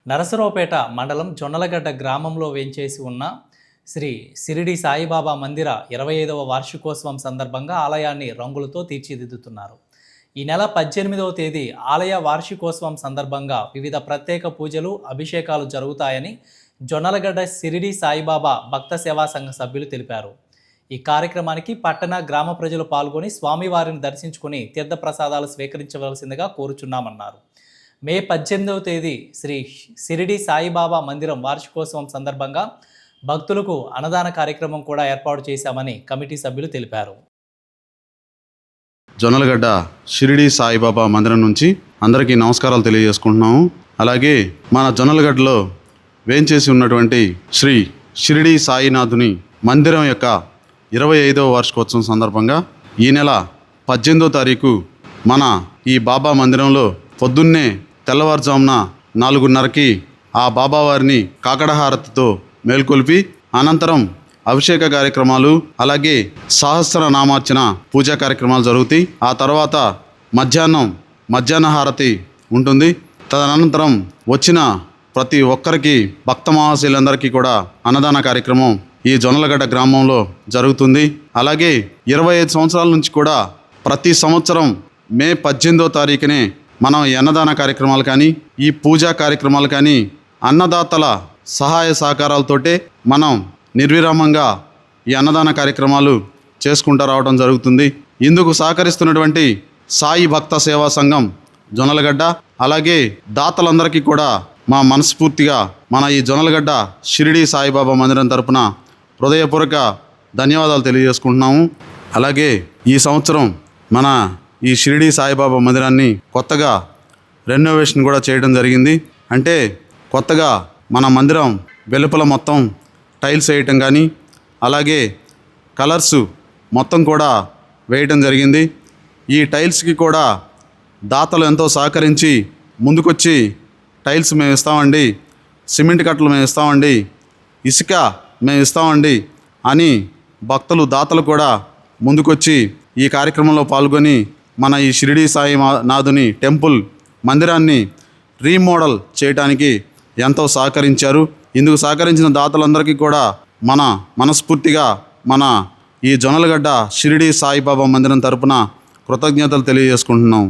నరసరావుపేట మండలం జొన్నలగడ్డ గ్రామంలో వేంచేసి ఉన్న శ్రీ షిరిడి సాయిబాబా మందిర 25వ వార్షికోత్సవం సందర్భంగా ఆలయాన్ని రంగులతో తీర్చిదిద్దుతున్నారు. ఈ నెల 18వ తేదీ ఆలయ వార్షికోత్సవం సందర్భంగా వివిధ ప్రత్యేక పూజలు, అభిషేకాలు జరుగుతాయని జొన్నలగడ్డ షిరిడి సాయిబాబా భక్త సేవా సంఘ సభ్యులు తెలిపారు. ఈ కార్యక్రమానికి పట్టణ, గ్రామ ప్రజలు పాల్గొని స్వామివారిని దర్శించుకుని తీర్థప్రసాదాలు స్వీకరించవలసిందిగా కోరుచున్నామన్నారు. మే 18వ తేదీ శ్రీ షిరిడి సాయిబాబా మందిరం వార్షికోత్సవం సందర్భంగా భక్తులకు అన్నదాన కార్యక్రమం కూడా ఏర్పాటు చేశామని కమిటీ సభ్యులు తెలిపారు. జొన్నలగడ్డ షిరిడి సాయిబాబా మందిరం నుంచి అందరికీ నమస్కారాలు తెలియజేసుకుంటున్నాము. అలాగే మన జొన్నలగడ్డలో వేంచేసి ఉన్నటువంటి శ్రీ షిరిడి సాయినాథుని మందిరం యొక్క 25వ వార్షికోత్సవం సందర్భంగా ఈ నెల 18వ తారీఖు మన ఈ బాబా మందిరంలో పొద్దున్నే తెల్లవారుజామున 4:30కి ఆ బాబావారిని కాకడహారతితో మేల్కొల్పి అనంతరం అభిషేక కార్యక్రమాలు, అలాగే సహస్రనామార్చన పూజా కార్యక్రమాలు జరుగుతాయి. ఆ తర్వాత మధ్యాహ్న హారతి ఉంటుంది. తదనంతరం వచ్చిన ప్రతి ఒక్కరికి భక్త మహాశయులందరికీ కూడా అన్నదాన కార్యక్రమం ఈ జొన్నలగడ్డ గ్రామంలో జరుగుతుంది. అలాగే 25 సంవత్సరాల నుంచి కూడా ప్రతి సంవత్సరం మే 18వ తారీఖునే మనం ఈ అన్నదాన కార్యక్రమాలు కానీ, ఈ పూజా కార్యక్రమాలు కానీ అన్నదాతల సహాయ సహకారాలతోటే మనం నిర్విరామంగా ఈ అన్నదాన కార్యక్రమాలు చేసుకుంటూ రావడం జరుగుతుంది. ఇందుకు సహకరిస్తున్నటువంటి సాయి భక్త సేవా సంఘం జొన్నలగడ్డ, అలాగే దాతలందరికీ కూడా మా మనస్ఫూర్తిగా మన ఈ జొన్నలగడ్డ షిరిడి సాయిబాబా మందిరం తరపున హృదయపూర్వక ధన్యవాదాలు తెలియజేసుకుంటున్నాము. అలాగే ఈ సంవత్సరం మన ఈ షిరిడి సాయిబాబా మందిరాన్ని కొత్తగా రెనోవేషన్ కూడా చేయడం జరిగింది. అంటే కొత్తగా మన మందిరం వెలుపల మొత్తం టైల్స్ వేయటం కానీ, అలాగే కలర్స్ మొత్తం కూడా వేయటం జరిగింది. ఈ టైల్స్కి కూడా దాతలు ఎంతో సహకరించి ముందుకొచ్చి టైల్స్ మేము ఇస్తామండి, సిమెంట్ కట్టలు మేము ఇస్తామండి, ఇసుక మేము ఇస్తామండి అని భక్తులు, దాతలు కూడా ముందుకొచ్చి ఈ కార్యక్రమంలో పాల్గొని మన ఈ షిరిడి సాయి నాథుని టెంపుల్ మందిరాన్ని రీమోడల్ చేయడానికి ఎంతో సహకరించారు. ఇందుకు సహకరించిన దాతలందరికీ కూడా మన మనస్ఫూర్తిగా మన ఈ జొన్నలగడ్డ షిరిడి సాయిబాబా మందిరం తరపున కృతజ్ఞతలు తెలియజేసుకుంటున్నాం.